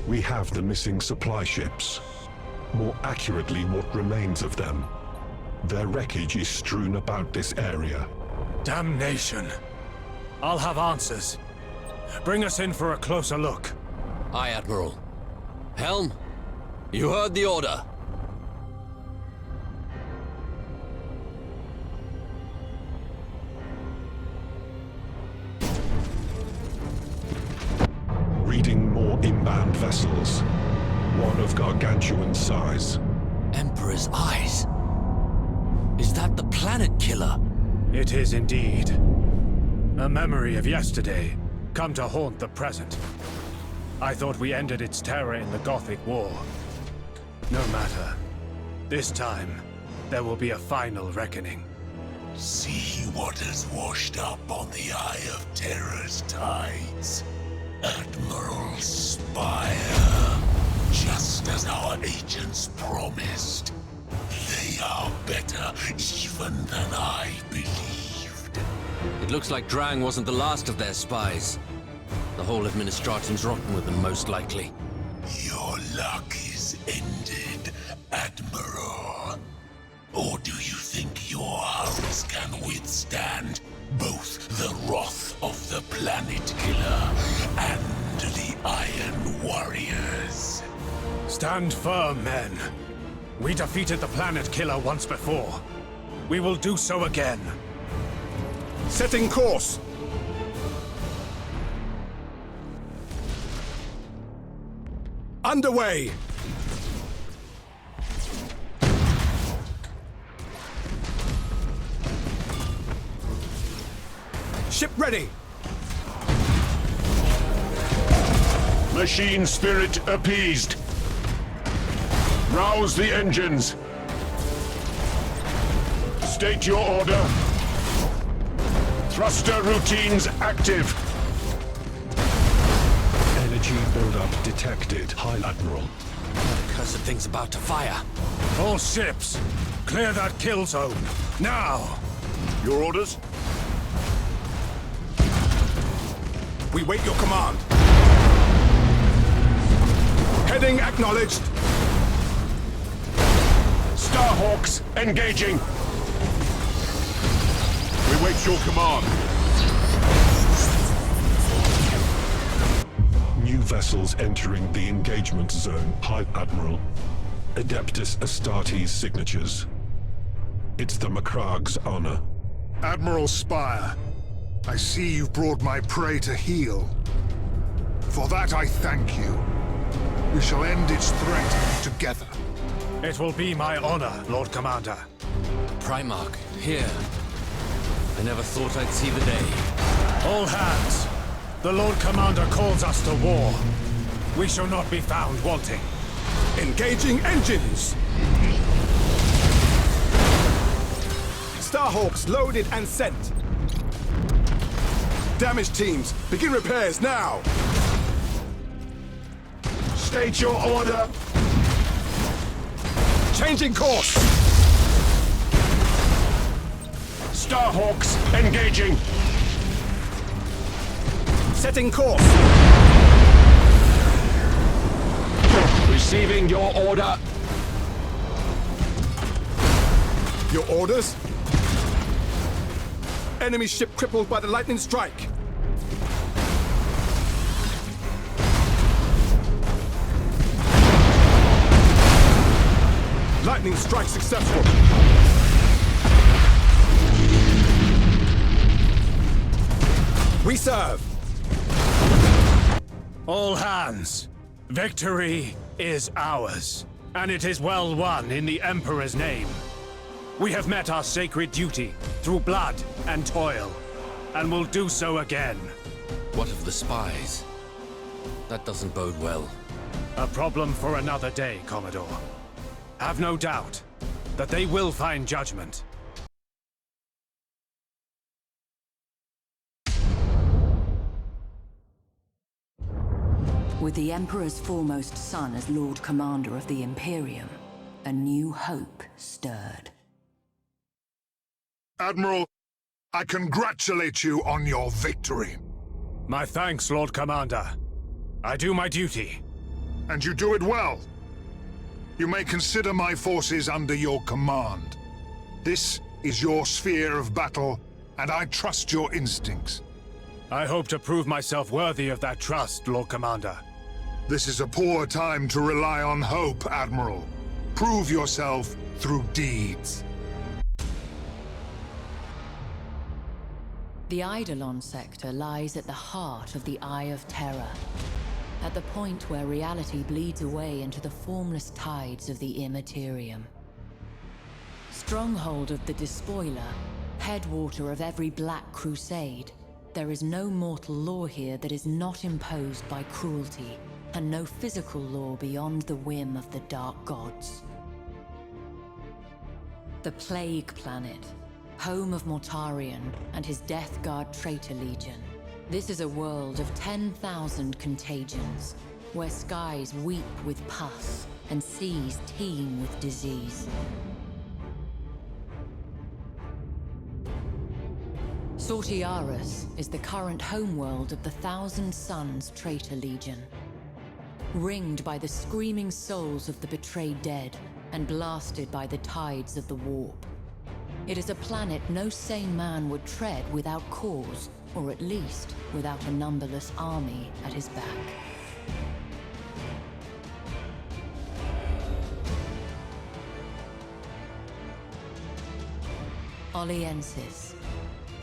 We have the missing supply ships. More accurately, what remains of them. Their wreckage is strewn about this area. Damnation. I'll have answers. Bring us in for a closer look. Aye, Admiral. Helm, you heard the order. Reading more inbound vessels. One of gargantuan size. Emperor's eyes. Is that the planet killer? It is indeed. A memory of yesterday, come to haunt the present. I thought we ended its terror in the Gothic War. No matter. This time, there will be a final reckoning. See what has washed up on the Eye of Terror's tides. Admiral Spire. Just as our agents promised. They are better even than I believed. It looks like Drang wasn't the last of their spies. The whole administratum's rotten with them, most likely. Your luck is ended, Admiral. Or do you think your hulls can withstand both the wrath of the Planet Killer and the Iron Warriors? Stand firm, men. We defeated the Planet Killer once before. We will do so again. Setting course! Underway! Ship ready! Machine spirit appeased. Rouse the engines. State your order. Thruster routines active. Energy buildup detected, High Admiral. That cursed thing's about to fire. All ships, clear that kill zone, now! Your orders? We wait your command. Heading acknowledged. Starhawks engaging. We wait your command. New vessels entering the engagement zone, High Admiral. Adeptus Astartes signatures. It's the Macrag's honor. Admiral Spire, I see you've brought my prey to heel. For that I thank you. We shall end its threat together. It will be my honor, Lord Commander. Primarch, here. I never thought I'd see the day. All hands! The Lord Commander calls us to war. We shall not be found wanting. Engaging engines! Starhawks loaded and sent. Damage teams, begin repairs now! State your order. Changing course! Starhawks engaging. Setting course! Receiving your order. Your orders? Enemy ship crippled by the lightning strike. Lightning strike successful. We serve. All hands. Victory is ours, and it is well won in the Emperor's name. We have met our sacred duty through blood and toil, and will do so again. What of the spies? That doesn't bode well. A problem for another day, Commodore. Have no doubt that they will find judgment. With the Emperor's foremost son as Lord Commander of the Imperium, a new hope stirred. Admiral, I congratulate you on your victory. My thanks, Lord Commander. I do my duty. And you do it well. You may consider my forces under your command. This is your sphere of battle, and I trust your instincts. I hope to prove myself worthy of that trust, Lord Commander. This is a poor time to rely on hope, Admiral. Prove yourself through deeds. The Eidolon sector lies at the heart of the Eye of Terror, at the point where reality bleeds away into the formless tides of the Immaterium. Stronghold of the Despoiler, headwater of every Black Crusade, there is no mortal law here that is not imposed by cruelty, and no physical law beyond the whim of the Dark Gods. The Plague Planet, home of Mortarion and his Death Guard Traitor Legion. This is a world of 10,000 contagions, where skies weep with pus and seas teem with disease. Sortiaris is the current homeworld of the Thousand Suns Traitor Legion. Ringed by the screaming souls of the betrayed dead and blasted by the tides of the warp. It is a planet no sane man would tread without cause, or at least without a numberless army at his back. Oliensis,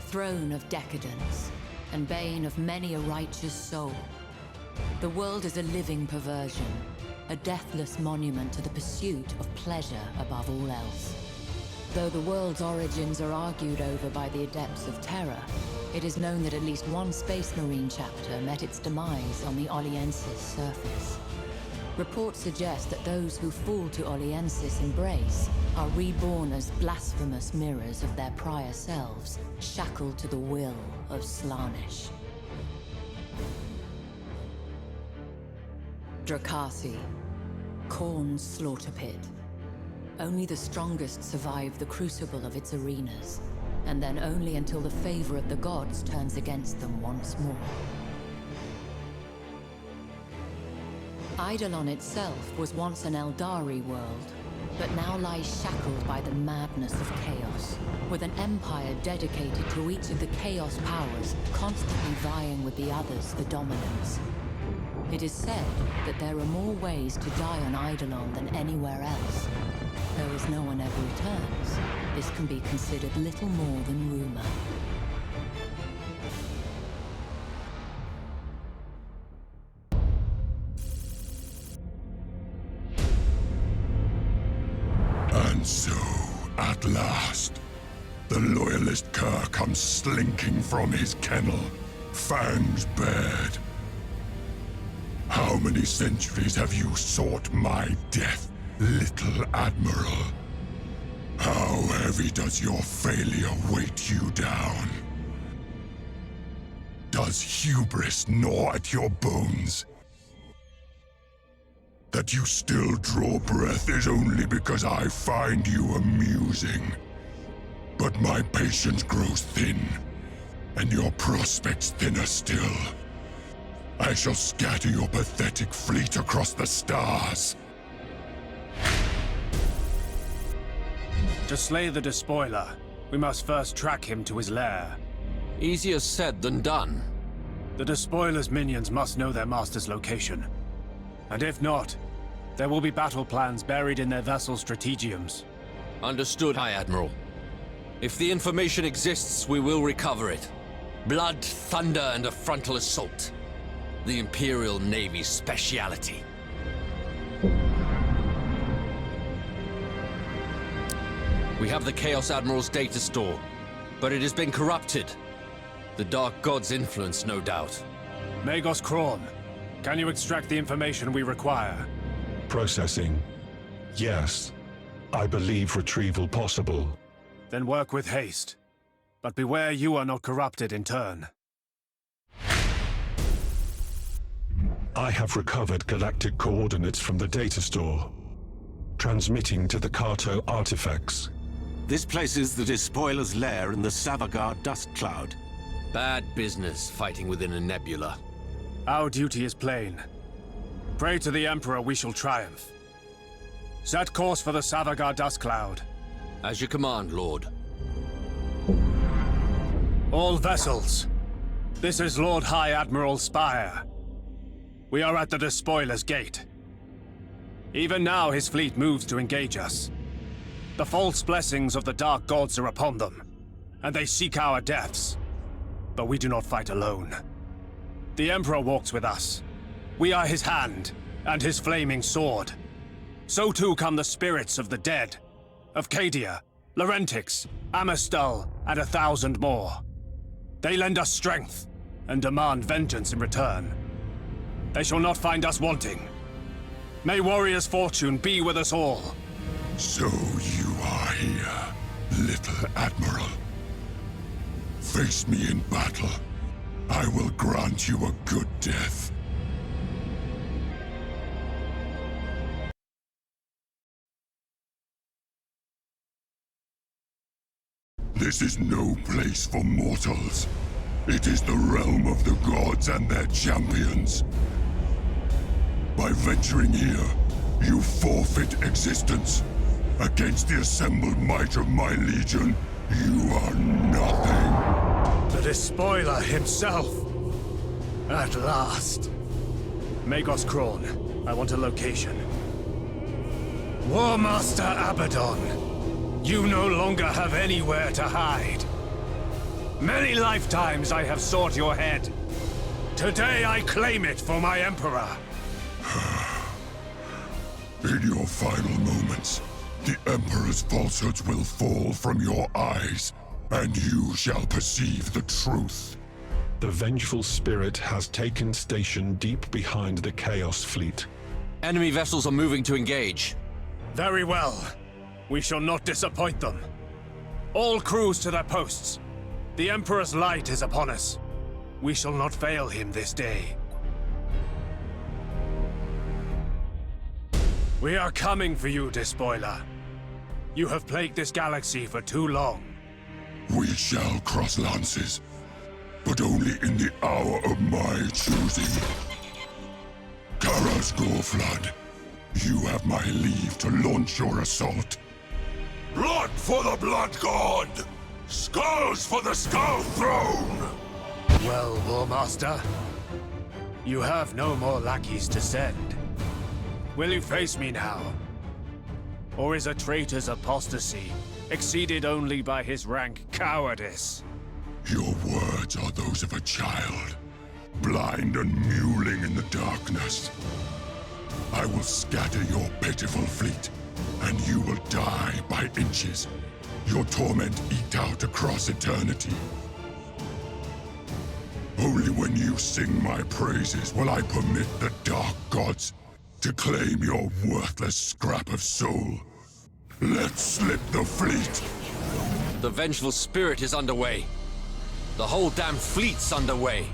throne of decadence, and bane of many a righteous soul. The world is a living perversion, a deathless monument to the pursuit of pleasure above all else. Though the world's origins are argued over by the Adepts of Terror, it is known that at least one Space Marine chapter met its demise on the Oliensis surface. Reports suggest that those who fall to Oliensis' embrace are reborn as blasphemous mirrors of their prior selves, shackled to the will of Slaanesh. Drakasi, Khorne's slaughter pit. Only the strongest survive the crucible of its arenas, and then only until the favor of the gods turns against them once more. Eidolon itself was once an Eldari world, but now lies shackled by the madness of chaos, with an empire dedicated to each of the chaos powers, constantly vying with the others for dominance. It is said that there are more ways to die on Eidolon than anywhere else. Though as no one ever returns, this can be considered little more than rumor. And so, at last, the loyalist cur comes slinking from his kennel, fangs bared. How many centuries have you sought my death, little Admiral? How heavy does your failure weight you down? Does hubris gnaw at your bones? That you still draw breath is only because I find you amusing. But my patience grows thin, and your prospects thinner still. I shall scatter your pathetic fleet across the stars. To slay the Despoiler, we must first track him to his lair. Easier said than done. The Despoiler's minions must know their master's location. And if not, there will be battle plans buried in their vessel stratagems. Understood, High Admiral. If the information exists, we will recover it. Blood, thunder, and a frontal assault. The Imperial Navy's speciality. We have the Chaos Admiral's data store, but it has been corrupted. The Dark God's influence, no doubt. Magos Khorne, can you extract the information we require? Processing. Yes. I believe retrieval possible. Then work with haste. But beware you are not corrupted in turn. I have recovered galactic coordinates from the data store, transmitting to the Kato artifacts. This places the Despoiler's lair in the Savagar dust cloud. Bad business fighting within a nebula. Our duty is plain. Pray to the Emperor we shall triumph. Set course for the Savagar dust cloud. As you command, Lord. All vessels, this is Lord High Admiral Spire. We are at the Despoiler's Gate. Even now his fleet moves to engage us. The false blessings of the Dark Gods are upon them, and they seek our deaths. But we do not fight alone. The Emperor walks with us. We are his hand, and his flaming sword. So too come the spirits of the dead, of Cadia, Laurentix, Amistal, and 1,000 more. They lend us strength, and demand vengeance in return. They shall not find us wanting. May warrior's fortune be with us all. So you are here, little Admiral. Face me in battle. I will grant you a good death. This is no place for mortals. It is the realm of the gods and their champions. By venturing here, you forfeit existence. Against the assembled might of my legion, you are nothing. The Despoiler himself. At last. Magos Kron, I want a location. War Master Abaddon, you no longer have anywhere to hide. Many lifetimes I have sought your head. Today I claim it for my Emperor. In your final moments, the Emperor's falsehoods will fall from your eyes, and you shall perceive the truth. The vengeful spirit has taken station deep behind the Chaos Fleet. Enemy vessels are moving to engage. Very well. We shall not disappoint them. All crews to their posts. The Emperor's light is upon us. We shall not fail him this day. We are coming for you, Despoiler. You have plagued this galaxy for too long. We shall cross lances, but only in the hour of my choosing. Kara's Vlad, you have my leave to launch your assault. Blood for the Blood God! Skulls for the Skull Throne! Well, War Master, you have no more lackeys to send. Will you face me now? Or is a traitor's apostasy exceeded only by his rank cowardice? Your words are those of a child, blind and mewling in the darkness. I will scatter your pitiful fleet, and you will die by inches, your torment eked out across eternity. Only when you sing my praises will I permit the Dark Gods to claim your worthless scrap of soul. Let's slip the fleet! The vengeful spirit is underway. The whole damn fleet's underway.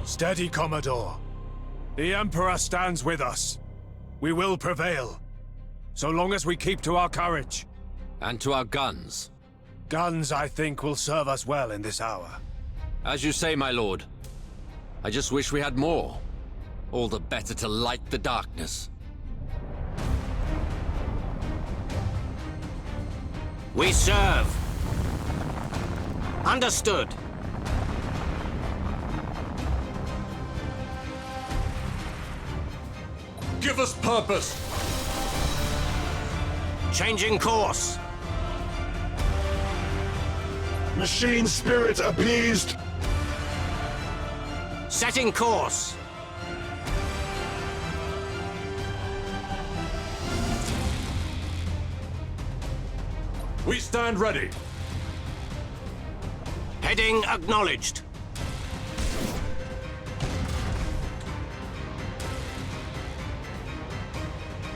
Steady, Commodore. The Emperor stands with us. We will prevail. So long as we keep to our courage. And to our guns. Guns, I think, will serve us well in this hour. As you say, my lord. I just wish we had more. All the better to light the darkness. We serve. Understood. Give us purpose! Changing course. Machine spirit appeased! Setting course. We stand ready. Heading acknowledged.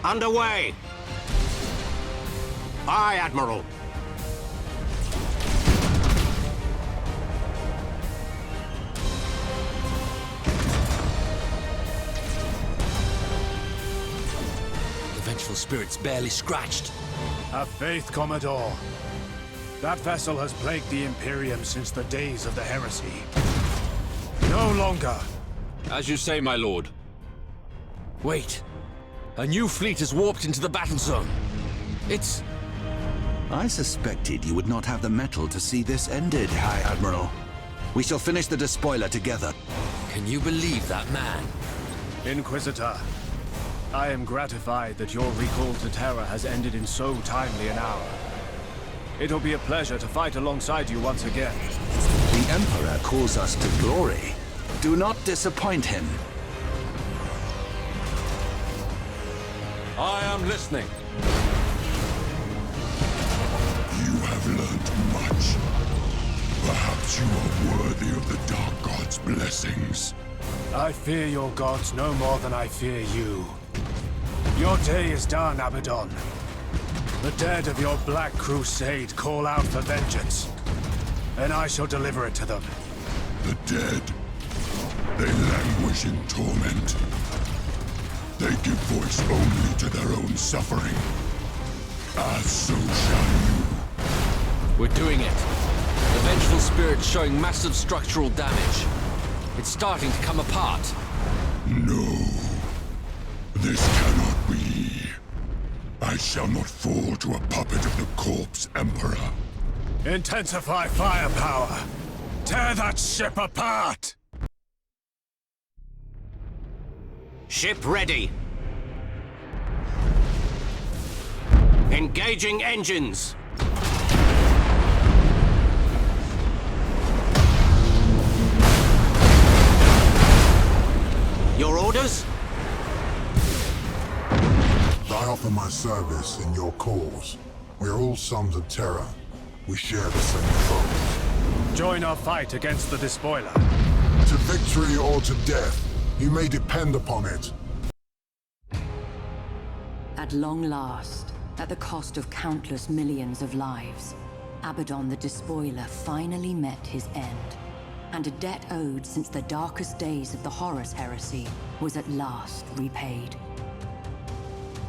Underway. Aye, Admiral. The vengeful spirit's barely scratched. Have faith, Commodore. That vessel has plagued the Imperium since the days of the heresy. No longer. As you say, my lord. Wait. A new fleet has warped into the battle zone. It's... I suspected you would not have the mettle to see this ended, High Admiral. We shall finish the despoiler together. Can you believe that man? Inquisitor, I am gratified that your recall to Terra has ended in so timely an hour. It'll be a pleasure to fight alongside you once again. The Emperor calls us to glory. Do not disappoint him. I am listening. You have learned much. Perhaps you are worthy of the Dark God's blessings. I fear your gods no more than I fear you. Your day is done, Abaddon. The dead of your Black Crusade call out for vengeance, and I shall deliver it to them. The dead, they languish in torment. They give voice only to their own suffering. As so shall you. We're doing it. The vengeful spirit's showing massive structural damage. It's starting to come apart. No. This cannot be. I shall not fall to a puppet of the corpse Emperor. Intensify firepower! Tear that ship apart! Ship ready. Engaging engines. Your orders? I offer my service in your cause. We are all sons of Terra. We share the same foes. Join our fight against the despoiler. To victory or to death, you may depend upon it. At long last, at the cost of countless millions of lives, Abaddon the Despoiler finally met his end. And a debt owed since the darkest days of the Horus Heresy was at last repaid.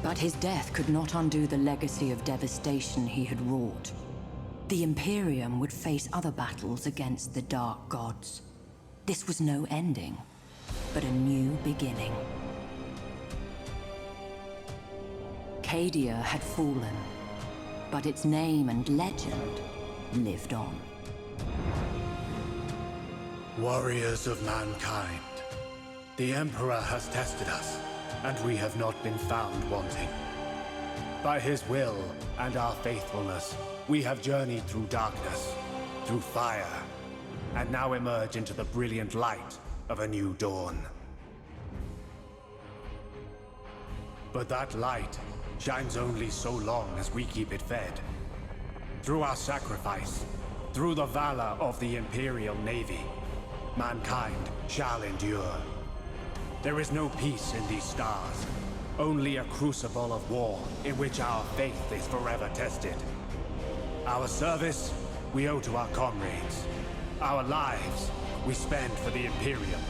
But his death could not undo the legacy of devastation he had wrought. The Imperium would face other battles against the Dark Gods. This was no ending, but a new beginning. Cadia had fallen, but its name and legend lived on. Warriors of mankind, the Emperor has tested us, and we have not been found wanting. By his will and our faithfulness, we have journeyed through darkness, through fire, and now emerge into the brilliant light of a new dawn. But that light shines only so long as we keep it fed. Through our sacrifice, through the valor of the Imperial Navy, mankind shall endure. There is no peace in these stars, only a crucible of war in which our faith is forever tested. Our service, we owe to our comrades. Our lives, we spend for the Imperium.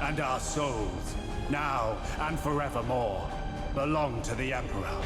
And our souls, now and forevermore, belong to the Emperor.